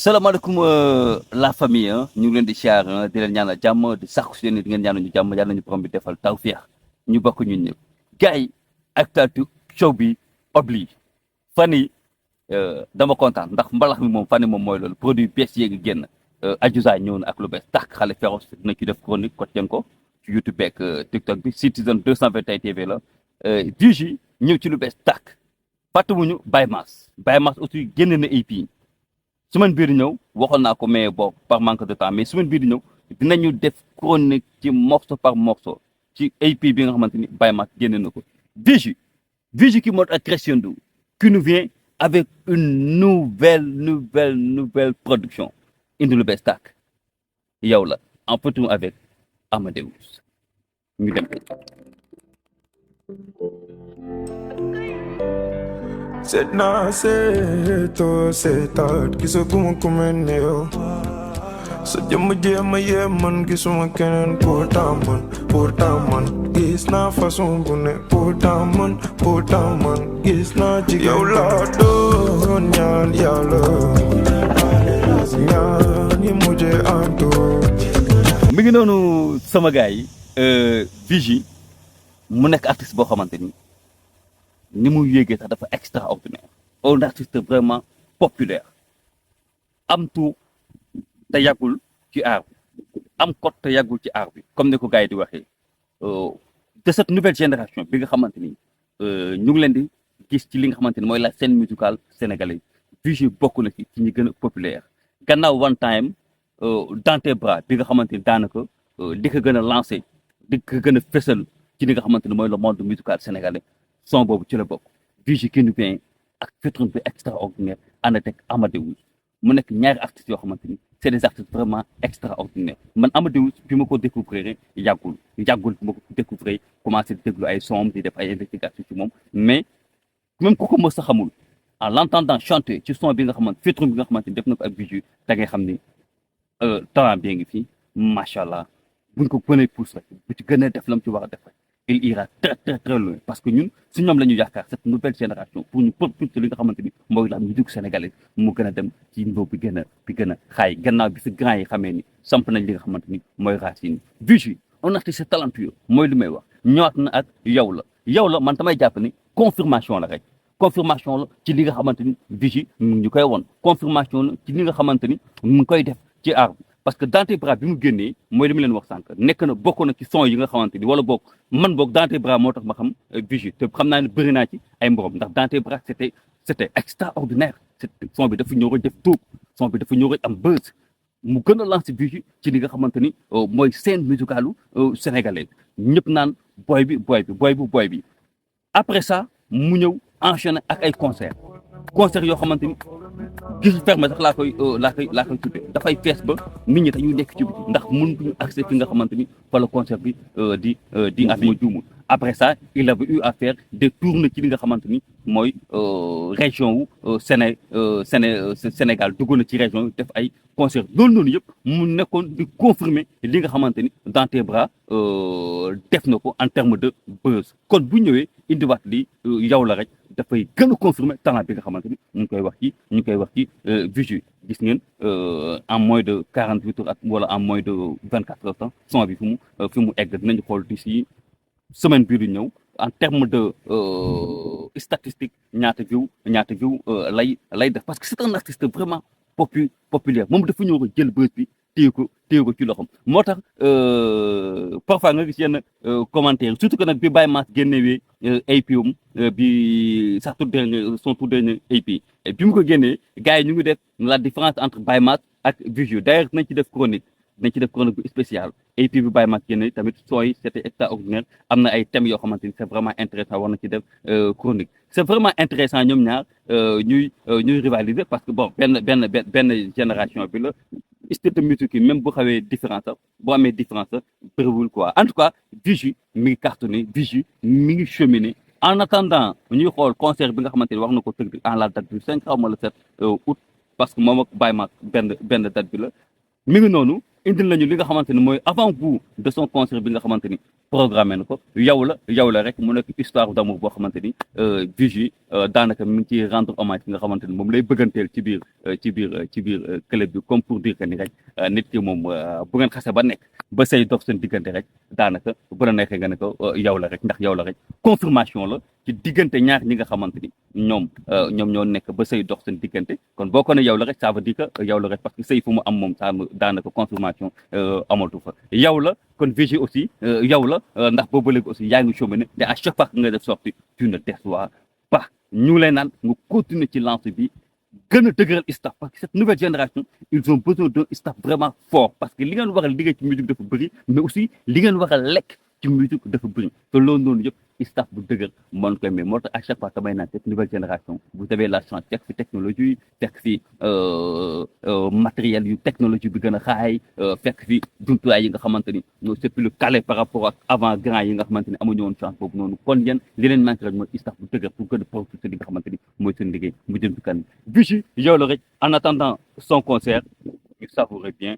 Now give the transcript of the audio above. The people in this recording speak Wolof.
salaamaaleykum la famille ñu ngi leen di siyaar di leen ñaanal jàmm di sàkku si leen di ngeen ñaanal ñu jàmm yàlla nañu borom bi defal tawfeex ñu bokk ñun ñëpp gars yi actualité show bi oblige fan yi dama kontaan ndax mbalax mi moom fan yi moom mooy loolu produit bees yéegi génn Adiouza ñëw na ak lu bees tax xale féroce dina ci def chronique ko teen ko ci YouTube beeg TikTok bi Citizen 221 TV la Digi ñëw ci lu bees tàkk fàttewuñu Baye Mass aussi génn na EP semaine bii di ñëw waxoon naa ko mais bon par manque de temps mais semaine bii di ñëw dinañu def chronique ci morceau par morceau ci EP bi nga xamante ni Baye Mass génne na ko Digi qui monte à crescendo qui nous vient avec une nouvelle production indi lu bees tàkk yow la en featuring avec Amadeus ñu dem Said nah, said to said that gisaguma ku mel ne yow sa jëmm jéema yee man gisuma keneen pourtant man gis naa façon bu ne pourtant man gis naa jigéen yow laa doon ñaan yàlla ñaan yi mujjee antu mi ngi noonu sama gars yi Digi mu nekk artiste boo xamante ni mu yéegee sax dafa extraordinaire un artiste vraiment populaire am tour te yàggul ci aar bi am code te yàggul ci aar bi comme ni ko gars yi di waxee de cette nouvelle génération bi nga xamante ni ñu ngi leen di gis ci li nga xamante ni mooy la scène musicale sénégalaise Digi bokk na ci ñi gën a populaire gannaaw one time dans tes bras bi nga xamante ni daanaka di ko gën a lancé di ko gën a fësal ci li nga xamante ni mooy le monde musical sénégalais son boobu ci la bokk Digi qui nous vient ak featuring bi extraordinaire ànd ak Amadeus mu nekk ñaari artistes yoo xamante ni c'est des artistes vraiment extraordinaires man Amadeus bi ma ko découvrir yàggul bi ma ko découvrir commencé di déglu ay son di def ay investigation ci moom mais même ku ko mës a xamul en l'entendant chanter ci son bi nga xamante featuring bi nga xamante ni def na ko ak Digi da ngay xam ni talent bi ngi fii macha allah buñ ko gën a pousse rek bu ci gën a def lam ci war a def rek il ira très loin parce que ñun si ñoom la ñu yaakaar cette nouvelle génération pour ñu propulser li nga xamante ni mooy la musique sénégalaise mu gën a dem ci niveau bi gën a xaay gannaaw bi fi grand yi xamee ni samp nañ li nga xamante ni mooy racine Digi un artiste talentueux mooy li may wax ñëwaat na ak yow la man damay jàpp ni confirmation la rek confirmation la ci li nga xamante ni Digi mu ngi ñu koy won confirmation la ci li nga xamante ni mu ngi koy def ci art bi parce que dans tes bras bi mu génnee mooy li mu leen wax sànq nekk na bokk na ci son yi nga xamante ni wala bokk man boog dans tes bras moo tax ma xam Digi te xam naa ne bëri naa ci ay mborom ndax dans tes bras c'était extraordinaire son bi dafa ñëw rek def tuub son bi dafa ñëw rek am buzz mu gën a lancer Digi ci li nga xamante ni mooy scène musicalu sénégalaise ñëpp naan boy bi après ça mu ñëw enchaîner ak ay concert yoo xamante ni gis fermé sax laa koy tuddee dafay fees ba nit ñi dañuy nekk ci biti ndax mënuñu accès fi nga xamante ni fa la concert bi di affaire juumul après ça il avait eu à faire des tournées ci li nga xamante ni mooy région wu Sénégal dugg na ci région yi def ay concert loolu noonu yëpp mu nekkoon di confirmer li nga xamante ni dans tes bras def na ko en terme de buzz kon bu ñëwee indiwaat li yow la rek dafay gën a confirmer talent bi nga xamante ni ñu ngi koy wax ci Digi gis ngeen en moins de 48 heures wala en moins de 24 heures temps son bi fi mu egg dinañu xool d'ici semaine bii di ñëw en terme de statistique ñaata view lay def parce que c'est un artiste vraiment populaire moom dafa ñëw ko jël bës bi téye ko ci loxoom moo tax parfois nga gis yenn commentaire surtout que nag bi Baye Mass génnewee EP bi sax son tout dernier EP bi mu ko génnee gars yi ñu ngi def la différence entre Baye Mass ak Digi d'ailleurs nañ ci def chronique bu spéciale EP bi Baye Mass génne tamit son yi c'était extraordinaire am na ay thèmes yoo xamante ni c'est vraiment intéressant war na ci def chronique c'est vraiment intéressant ñoom ñaar ñuy rivaliser parce que bon benn génération bi la style de musique yi même bu xawee différence sax boo amee différence sax bëriwul quoi en tout cas Digi mi ngi cartonné Digi mi ngi cheminé en attendant ñuy xool concert bi nga xamante ni wax na ko tëgg en la date du 5 xaw ma le 7 août parce que moom ak Baye Mass benn date bi la mi ngi noonu indil nañu li nga xamante ni mooy avant-goût de son concert bi nga xamante ni programmé na ko yow la rek mu nekk histoire d'amour boo xamante ni Vigy daanaka mi ngi ciy rendre hommage ki nga xamante ni moom lay bëgganteel ci biir club bi comme pour dire que ni rek nit ki moom bu ngeen xase ba nekk ba say dox seen diggante rek daanaka bu la neexee nga ne ko yow la rek ndax yow la rek confirmation la ci diggante ñaar ñi nga xamante ni ñoom ñoo nekk ba say dox seen diggante kon boo ko ne yow la rek ça veut dire que yow la rek parce que sëy fu mu am moom saa daanaka confirmation amatu fa yow la kon Vigy aussi yow la ndax boobu léegi aussi yaa ngi chômé te à chaque fois que nga def sorti tu ne déçois pas ñu lay naan nga continuer ci lance bi gën a dëgëral staff parce que cette nouvelle génération ils ont besoin d'un staff vraiment fort parce que li ngeen war a liggéey ci musique dafa bëri mais aussi li ngeen war a lekk ci musique dafa bëri te loolu noonu yëpp staff bu dëgër mën koy mais moo tax à chaque fois damay naan cette nouvelle génération vous avez la chance fekk fi technologie fekk fi matériel yu technologie bi gën a xaay fekk fi jumtuwaay yi nga xamante ni c'est plus calé par rapport ak avant grand yi nga xamante ni amuñu woon chance boobu noonu kon yéen li leen manqué rek mooy staff bu dëgër pour gën a profiter li nga xamante ni mooy seen liggéey mu jëm ci kan Vigy yow la rek en attendant son concert ñu savourer bien